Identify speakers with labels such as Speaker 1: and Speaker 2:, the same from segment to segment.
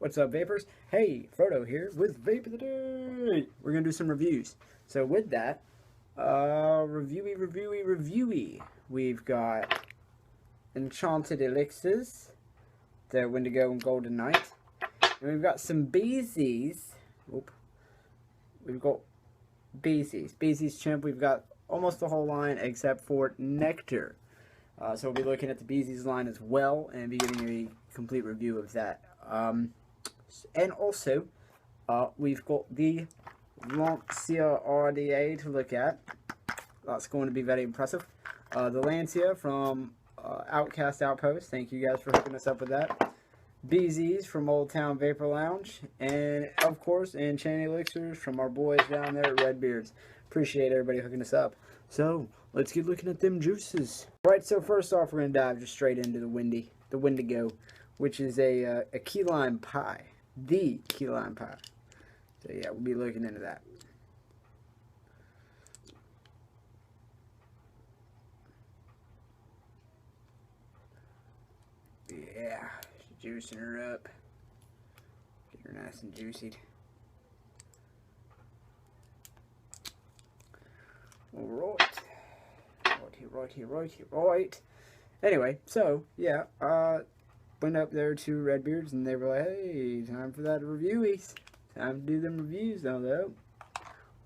Speaker 1: What's up, vapors? Hey, Frodo here with Vape of the Day. We're gonna do some reviews. So with that, reviewy. We've got Enchanted Elixirs, the Wendigo and Golden Knight, and we've got some Beesies. We've got Beesies Chimp. We've got almost the whole line except for Nectar. So we'll be looking at the Beesies line as well and be giving you a complete review of that. And also, we've got the Lancia RDA to look at. That's going to be very impressive. The Lancia from Outcast Outpost. Thank you guys for hooking us up with that. Beesies from Old Town Vapor Lounge. And, of course, Enchanted Elixirs from our boys down there at Redbeards. Appreciate everybody hooking us up. So, let's get looking at them juices. Right, so first off, we're going to dive just straight into the Wendigo, which is a key lime pie. The key lime pie. So, yeah, we'll be looking into that. Yeah, juicing her up. Get her nice and juicied. Right. Anyway, so, yeah, went up there to Redbeards, and they were like, hey, time for that reviewies. Time to do them reviews now, though.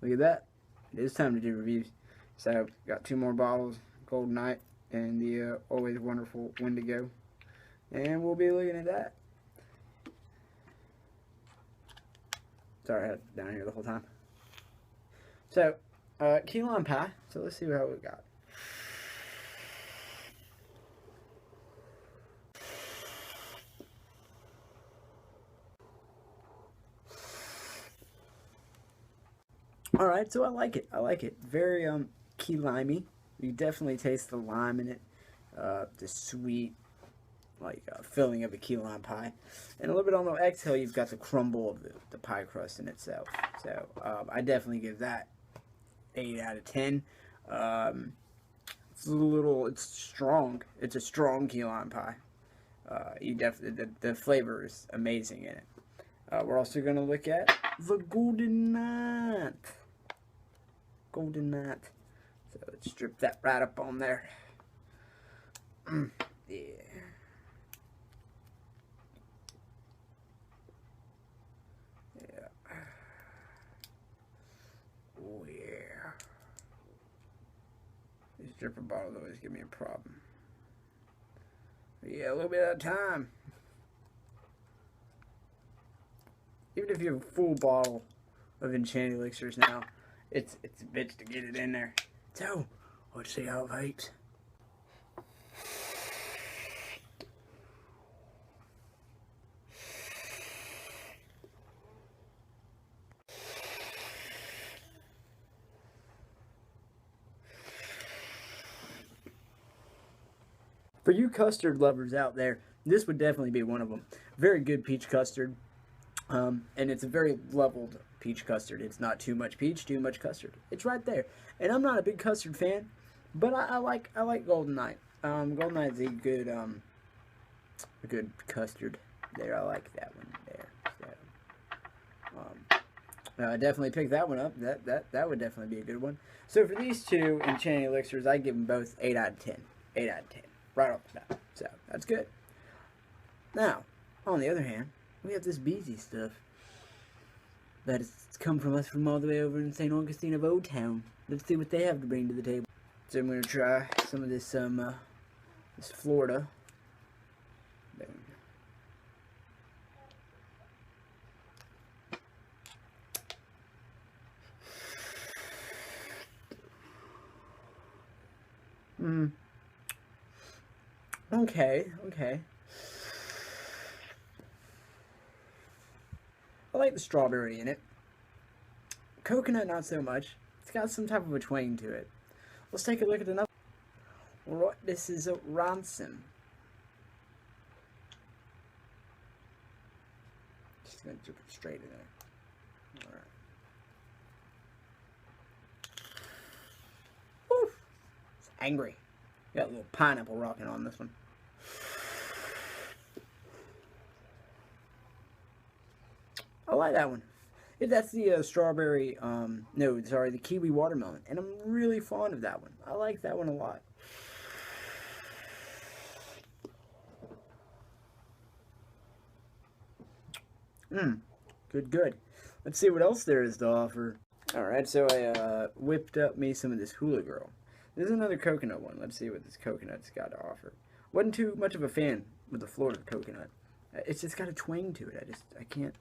Speaker 1: Look at that. It is time to do reviews. So, got 2 more bottles, Golden Knight, and the always wonderful Wendigo. And we'll be looking at that. Sorry, I had it down here the whole time. So, key lime pie. So, let's see what we got. Alright, so I like it. Very, key limey. You definitely taste the lime in it. The sweet, like, filling of a key lime pie. And a little bit on the exhale, you've got the crumble of the pie crust in itself. So, I definitely give that 8 out of 10. It's strong. It's a strong key lime pie. You definitely, the flavor is amazing in it. We're also going to look at the Golden Knight. So let's strip that right up on there. Yeah. Oh yeah. These dripper bottles always give me a problem. Yeah, a little bit at a time. Even if you have a full bottle of Enchanted Elixirs now, it's a bitch to get it in there. So, let's see how it vapes. For you custard lovers out there, this would definitely be one of them. Very good peach custard. And it's a very leveled peach custard. It's not too much peach, too much custard. It's right there. And I'm not a big custard fan, but I like Golden Knight. Golden Knight's a good custard. There, I like that one there. So, I definitely picked that one up. That would definitely be a good one. So for these two Enchanted Elixirs, I give them both 8 out of 10. 8 out of 10. Right off the bat. So, that's good. Now, on the other hand, we have this Beesies stuff that has come from us from all the way over in St. Augustine of Old Town. Let's see what they have to bring to the table. So I'm going to try some of this this Florida. Okay. I like the strawberry in it. Coconut, not so much. It's got some type of a twang to it. Let's take a look at another. Right, this is a Ransom. Just gonna drip it straight in there. Alright. Woo! It's angry. Got a little pineapple rocking on this one. I like that one. That's the strawberry, no, sorry, the kiwi watermelon. And I'm really fond of that one. I like that one a lot. Good, good. Let's see what else there is to offer. Alright, so I whipped up me some of this Hula Girl. This is another coconut one. Let's see what this coconut's got to offer. Wasn't too much of a fan with the Florida coconut. It's just got a twang to it. I can't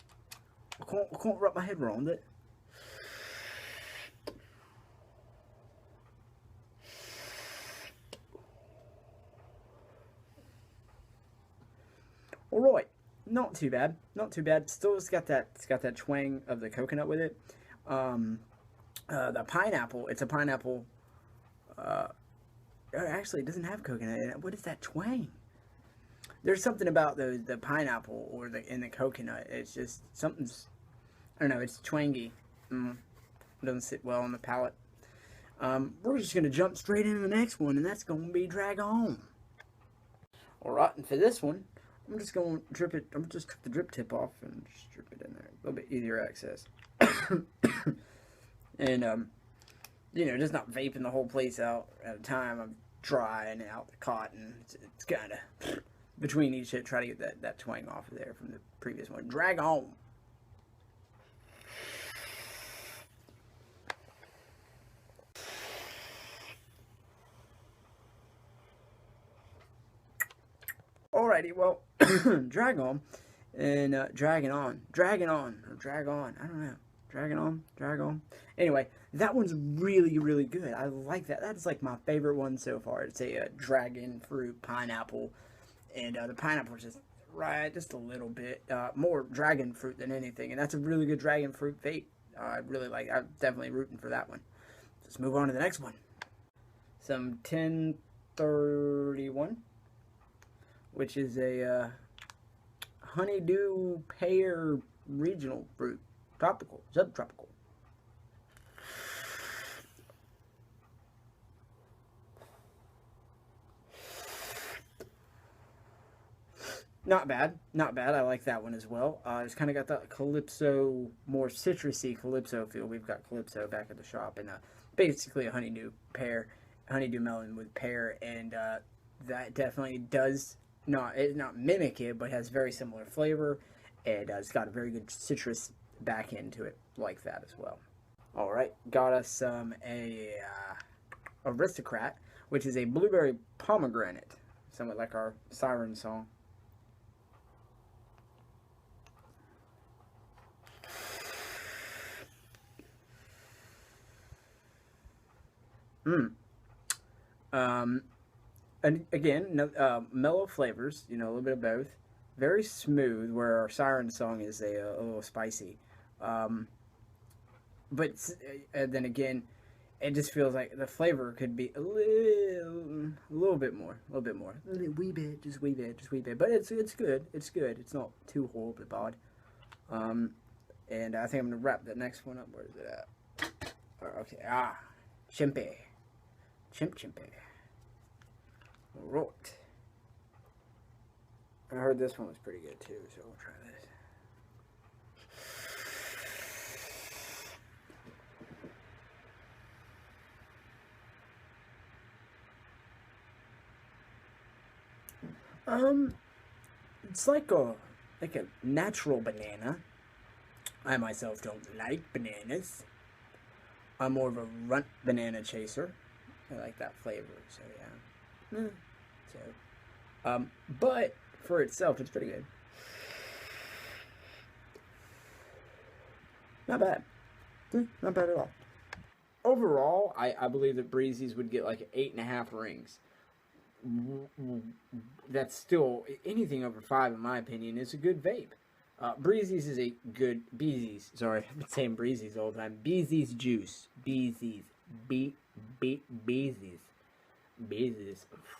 Speaker 1: wrap my head around it. Alright, not too bad. Not too bad. Still it's got that twang of the coconut with it. The pineapple, it's a pineapple. Actually, it doesn't have coconut in it. What is that twang? There's something about the pineapple or in the coconut. It's just something's, I don't know. It's twangy. It doesn't sit well on the palate. We're just gonna jump straight into the next one, and that's gonna be Drag On. All right, and for this one, I'm just gonna drip it. I'm just cut the drip tip off and just drip it in there. A little bit easier access. And you know, just not vaping the whole place out at a time. I'm drying out the cotton. It's kind of between each hit, try to get that twang off of there from the previous one. Drag On. Alrighty, well, drag on and dragging on, or drag on. I don't know. Dragging on, drag on. Anyway, that one's really, really good. I like that. That's like my favorite one so far. It's a dragon fruit pineapple, and the pineapple is just a little bit more dragon fruit than anything, and that's a really good dragon fruit vape. I really like. I'm definitely rooting for that one. Let's move on to the next one. Some 1031, which is a honeydew pear regional fruit. Tropical, subtropical. Not bad, not bad. I like that one as well. It's kind of got that Calypso, more citrusy Calypso feel. We've got Calypso back at the shop, and basically a honeydew melon with pear, and that definitely does not mimic it, but has very similar flavor, and it's got a very good citrus back into it like that as well. All right, got us a Aristocrat, which is a blueberry pomegranate, somewhat like our siren song. And again, no, mellow flavors, you know, a little bit of both. Very smooth, where our siren song is a little spicy. But then again, it just feels like the flavor could be a little bit more, a wee bit, just wee bit. But it's good. It's good. It's not too horribly bad. And I think I'm gonna wrap the next one up. Where is it at? Okay. Chimpy. Chimpy. Right. I heard this one was pretty good too, so we'll try this. It's like a natural banana. I myself don't like bananas. I'm more of a runt banana chaser. I like that flavor, so yeah. But for itself, it's pretty good. Not bad. Not bad at all. Overall, I believe that Breezy's would get like 8.5 rings. That's still anything over 5 in my opinion is a good vape. Breezy's is a good Beezy's. Sorry, I've been saying Breezy's all the time. Beezy's juice. Beezy's. Beezy's.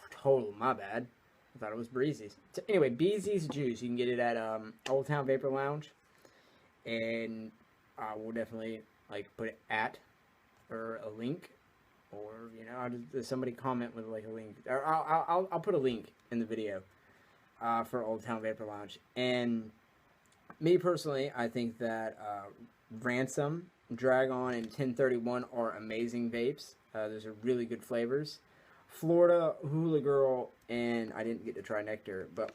Speaker 1: Total, my bad. I thought it was Breezy's. So anyway, Beezy's juice. You can get it at Old Town Vapor Lounge, and I will definitely like put it at or a link. Or, you know, I'll just somebody comment with like a link. Or I'll put a link in the video for Old Town Vapor Lounge. And Me personally, I think that Ransom, Dragon, and 1031 are amazing vapes. Those are really good flavors. Florida, Hula Girl, and I didn't get to try Nectar, but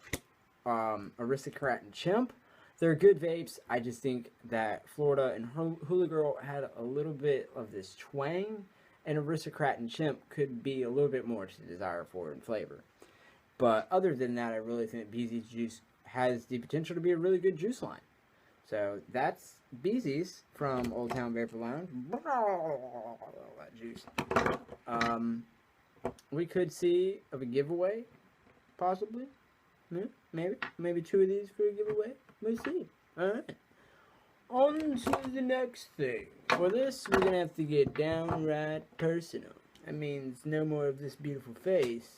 Speaker 1: Aristocrat and Chimp, they're good vapes. I just think that Florida and Hula Girl had a little bit of this twang, and Aristocrat and Chimp could be a little bit more to desire for in flavor. But other than that, I really think BZ's juice has the potential to be a really good juice line. So that's BZ's from Old Town Vapor Lounge. That juice. Um, we could see of a giveaway, possibly. Maybe 2 of these for a giveaway. We'll see. Alright. On to the next thing. For this, we're gonna have to get downright personal. That means no more of this beautiful face,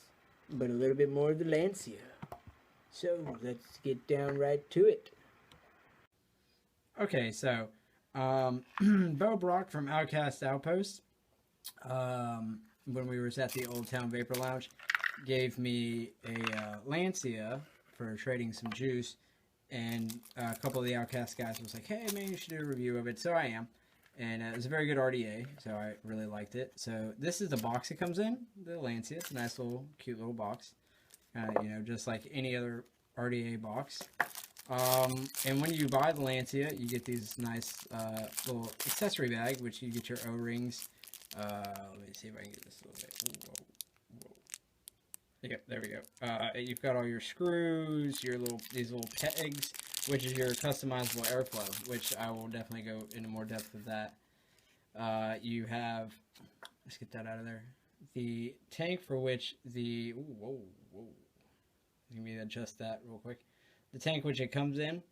Speaker 1: but a little bit more of the Lancia. So, let's get down right to it. Okay, so, Bo Brock from Outcast Outpost, when we were at the Old Town Vapor Lounge, gave me a Lancia for trading some juice, and a couple of the Outcast guys was like, hey man, you should do a review of it, so I am. And it was a very good RDA, so I really liked it. So this is the box it comes in, the Lancia. It's a nice little, cute little box. You know, just like any other RDA box. And when you buy the Lancia, you get these nice little accessory bag, which you get your O-rings. Let me see if I can get this a little bit. Whoa. Yeah, there we go. You've got all your screws, these little pegs, which is your customizable airflow, which I will definitely go into more depth of that. You have, let's get that out of there. The tank for which the, whoa. Let me adjust that real quick. The tank which it comes in,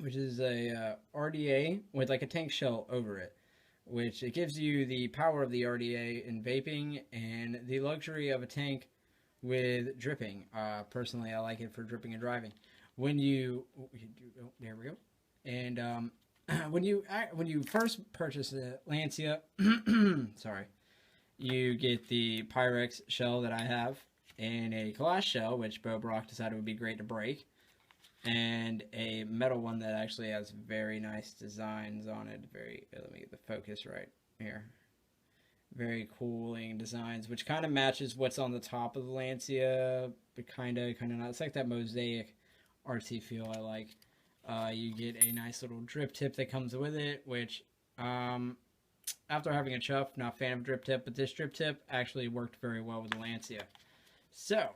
Speaker 1: which is a RDA with like a tank shell over it, which it gives you the power of the RDA in vaping and the luxury of a tank with dripping. Personally, I like it for dripping and driving. When you, there we go. And when you first purchase the Lancia, sorry, you get the Pyrex shell that I have, and a glass shell, which Bo Brock decided would be great to break, and a metal one that actually has very nice designs on it. Let me get the focus right here. Very cooling designs, which kind of matches what's on the top of the Lancia, but kind of not. It's like that mosaic artsy feel I like. You get a nice little drip tip that comes with it, which after having a chuff, not a fan of drip tip, but this drip tip actually worked very well with the Lancia. So,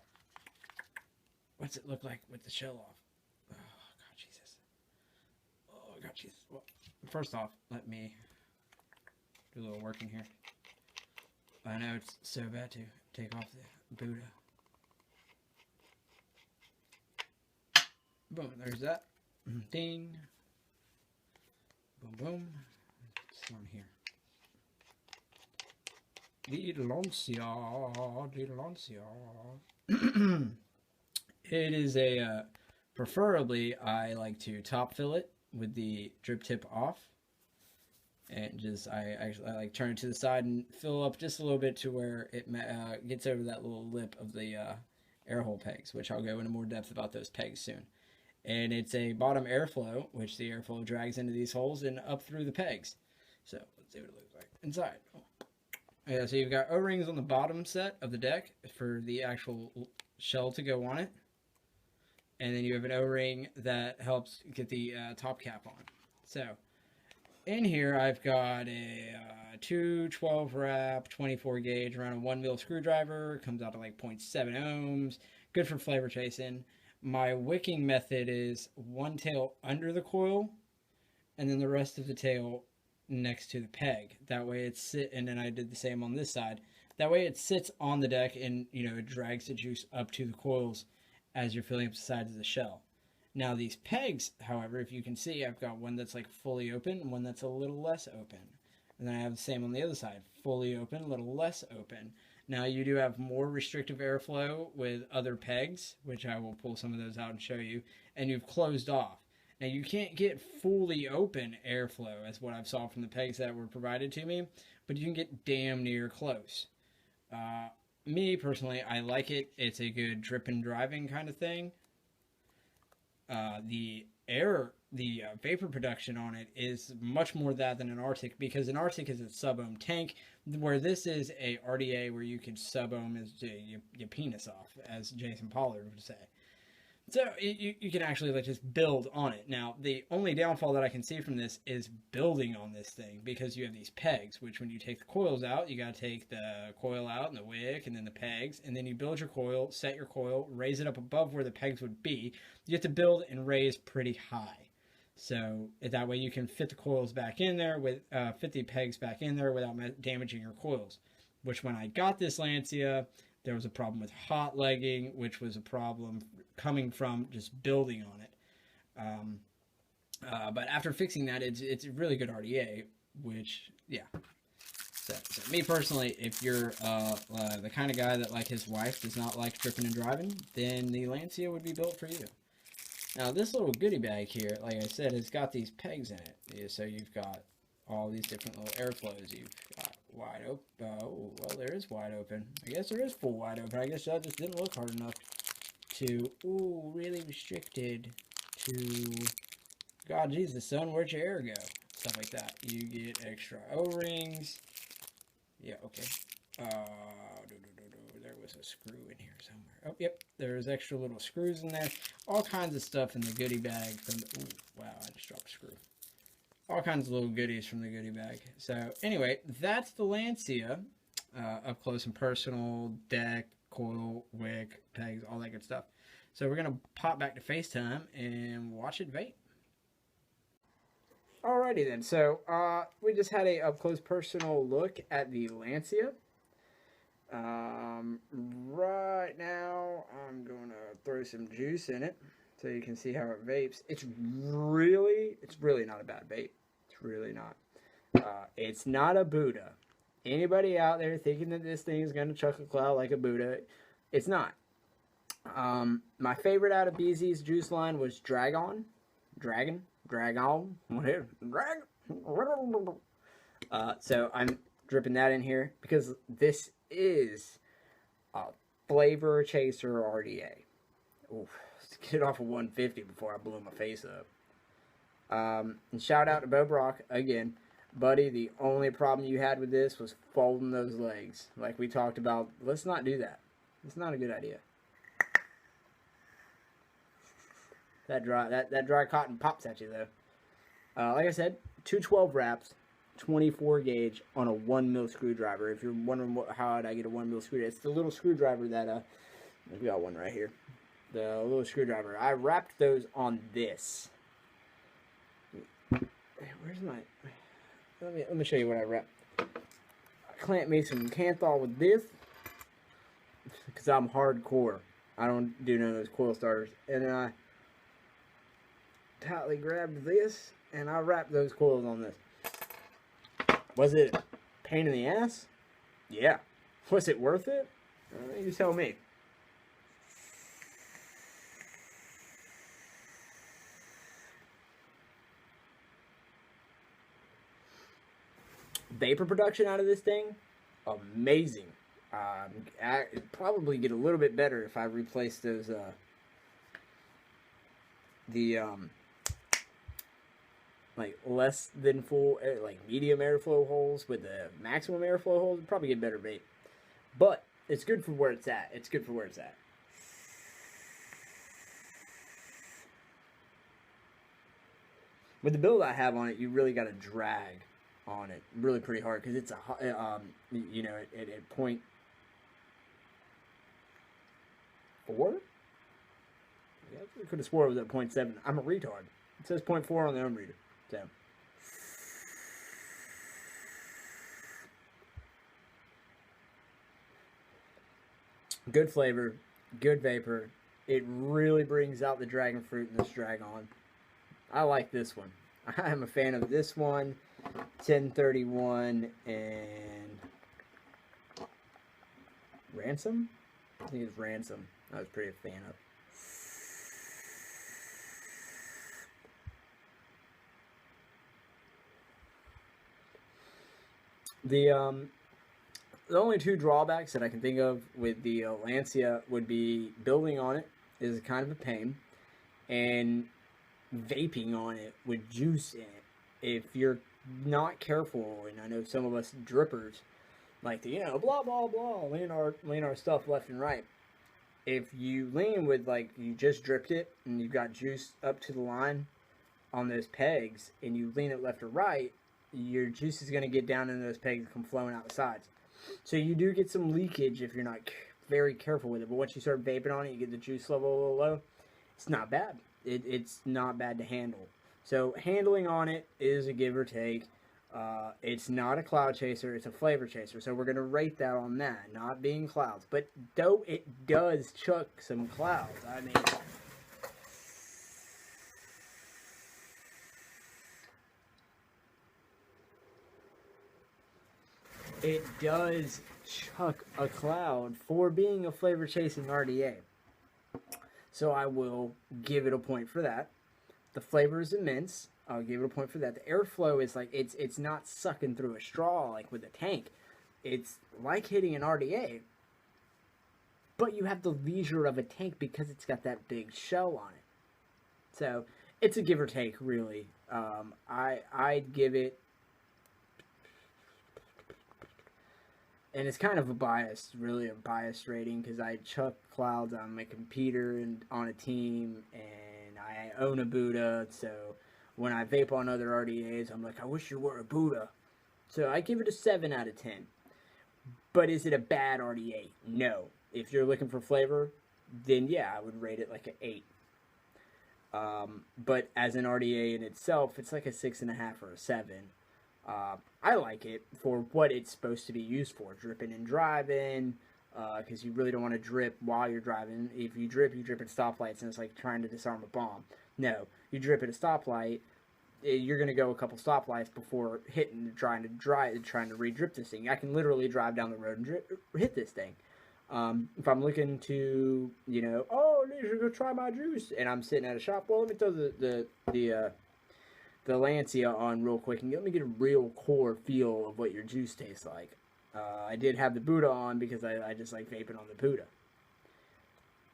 Speaker 1: what's it look like with the shell off? Oh, God, Jesus. Oh, God, Jesus. Well, first off, let me do a little work in here. I know it's so bad to take off the Buddha. Boom, there's that. Ding. Boom, boom. It's on here. The Lancia. It is a, preferably I like to top fill it with the drip tip off. And just, I like turn it to the side and fill up just a little bit to where it gets over that little lip of the air hole pegs, which I'll go into more depth about those pegs soon. And it's a bottom airflow, which the airflow drags into these holes and up through the pegs. So, let's see what it looks like inside. Yeah, so you've got O-rings on the bottom set of the deck for the actual shell to go on it. And then you have an O-ring that helps get the top cap on. So, in here I've got a 212 wrap, 24 gauge, around a 1 mil screwdriver. Comes out to like 0.7 ohms. Good for flavor chasing. My wicking method is one tail under the coil, and then the rest of the tail next to the peg. That way and then I did the same on this side. That way it sits on the deck and, you know, it drags the juice up to the coils as you're filling up the sides of the shell. Now these pegs, however, if you can see, I've got one that's like fully open and one that's a little less open. And then I have the same on the other side, fully open, a little less open. Now you do have more restrictive airflow with other pegs, which I will pull some of those out and show you, and you've closed off. Now, you can't get fully open airflow, as what I've saw from the pegs that were provided to me, but you can get damn near close. Me, personally, I like it. It's a good drip and driving kind of thing. the vapor production on it is much more that than an Arctic, because an Arctic is a sub-ohm tank, where this is a RDA where you could sub-ohm your penis off, as Jason Pollard would say. So you can actually like just build on it. Now, the only downfall that I can see from this is building on this thing, because you have these pegs, which when you take the coils out, you got to take the coil out and the wick and then the pegs, and then you build your coil, set your coil, raise it up above where the pegs would be. You have to build and raise pretty high. So that way you can fit the coils back in there, with fit the pegs back in there without damaging your coils. Which when I got this Lancia, there was a problem with hot legging, which was a problem coming from just building on it. But after fixing that, it's a really good RDA, which, yeah. So me personally, if you're the kind of guy that like his wife does not like tripping and driving, then the Lancia would be built for you. Now this little goodie bag here, like I said, has got these pegs in it. Yeah, so you've got all these different little airflows. You've got wide open. Oh, well, there is wide open. I guess there is full wide open. I guess that just didn't look hard enough to, ooh, really restricted to, God, Jesus, son, where'd your air go? Stuff like that. You get extra O-rings. Yeah, okay. There was a screw in here somewhere. Oh, yep, there's extra little screws in there. All kinds of stuff in the goodie bag from the, ooh, wow, I just dropped a screw. All kinds of little goodies from the goodie bag. So, anyway, that's the Lancia. Up close and personal, deck, coil, wick, pegs, all that good stuff. So we're going to pop back to FaceTime and watch it vape. Alrighty then, so we just had a up close personal look at the Lancia. Right now, I'm going to throw some juice in it so you can see how it vapes. It's really not a bad vape. It's really not. It's not a Buddha. Anybody out there thinking that this thing is going to chuck a cloud like a Buddha, it's not. My favorite out of BZ's juice line was Dragon, whatever. So I'm dripping that in here because this is a flavor chaser RDA. Oof, let's get it off of 150 before I blow my face up. And shout out to Bo Brock again. Buddy, the only problem you had with this was folding those legs. Like we talked about, let's not do that. It's not a good idea. That dry cotton pops at you though. Like I said, 212 wraps, 24 gauge on a 1mm screwdriver. If you're wondering how did I get a 1mm screwdriver, it's the little screwdriver that we got one right here. The little screwdriver. I wrapped those on this. Where's my? Let me show you what I wrapped. I clamped me some Kanthal with this because I'm hardcore. I don't do none of those coil starters, and then I tightly grabbed this and I wrapped those coils on this. Was it a pain in the ass? Yeah. Was it worth it? You tell me. Vapor production out of this thing, amazing. I'd probably get a little bit better if I replace those like less than full like medium airflow holes with the maximum airflow holes. Probably get better vape, but it's good for where it's at. It's good for where it's at. With the build I have on it, you really got to drag on it really pretty hard because it's a you know, at point 4. Yeah, I could have swore it was at 0.7. I'm a retard. It says 0.4 on the ohm reader. So good flavor, good vapor. It really brings out the dragon fruit in this Dragon. I like this one. I am a fan of this one, 1031, and Ransom? I think it's Ransom. I was pretty a fan of. The only two drawbacks that I can think of with the Lancia would be building on it is kind of a pain, and vaping on it with juice in it. If you're not careful, and I know some of us drippers like to, blah blah blah, lean our stuff left and right. If you lean with, like, you just dripped it and you've got juice up to the line on those pegs, and you lean it left or right, your juice is going to get down in those pegs and come flowing out the sides. So you do get some leakage if you're not very careful with it. But once you start vaping on it, you get the juice level a little low. It's not bad. It's not bad to handle. So handling on it is a give or take. It's not a cloud chaser, it's a flavor chaser. So we're going to rate that on that, not being clouds. But though it does chuck some clouds, I mean, it does chuck a cloud for being a flavor chasing RDA. So I will give it a point for that. The flavor is immense. I'll give it a point for that. The airflow is like, it's not sucking through a straw like with a tank. It's like hitting an RDA, but you have the leisure of a tank because it's got that big shell on it. So it's a give or take, really. I'd give it, and it's kind of a biased rating, because I chuck clouds on my computer and on a team, and I own a Buddha, so when I vape on other RDAs, I'm like, I wish you were a Buddha. So I give it a 7 out of 10. But is it a bad RDA? No. If you're looking for flavor, then yeah, I would rate it like an 8. But as an RDA in itself, it's like a 6.5 or a 7. I like it for what it's supposed to be used for, dripping and driving, because you really don't want to drip while you're driving. If you drip at stoplights, and it's like trying to disarm a bomb. No, you drip at a stoplight, you're going to go a couple stoplights before trying to re-drip this thing. I can literally drive down the road and hit this thing. If I'm looking to, oh, I need to go try my juice, and I'm sitting at a shop, well, let me throw the Lancia on real quick and let me get a real core feel of what your juice tastes like. I did have the Buddha on because I just like vaping on the Buddha.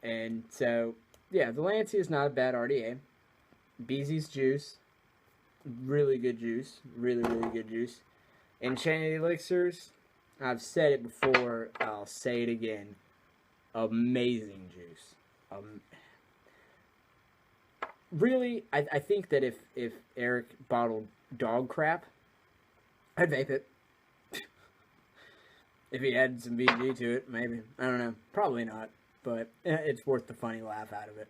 Speaker 1: And so, yeah, the Lancia is not a bad RDA. Beezy's juice, really good juice, really good juice. Enchanted Elixirs, I've said it before, I'll say it again, amazing juice. Really, I think that if Eric bottled dog crap, I'd vape it. If he added some VG to it, maybe. I don't know. Probably not. But it's worth the funny laugh out of it.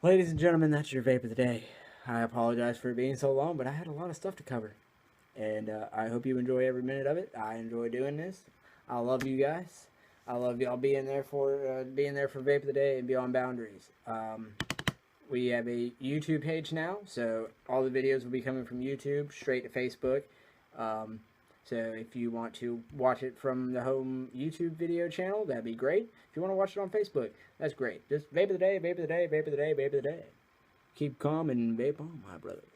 Speaker 1: Ladies and gentlemen, that's your vape of the day. I apologize for it being so long, but I had a lot of stuff to cover. And I hope you enjoy every minute of it. I enjoy doing this. I love you guys. I love y'all being there for Vape of the Day and Beyond Boundaries. We have a YouTube page now, so all the videos will be coming from YouTube straight to Facebook. So if you want to watch it from the home YouTube video channel, that'd be great. If you want to watch it on Facebook, that's great. Just vape of the day, vape of the day, vape of the day, vape of the day. Keep calm and vape on, my brothers.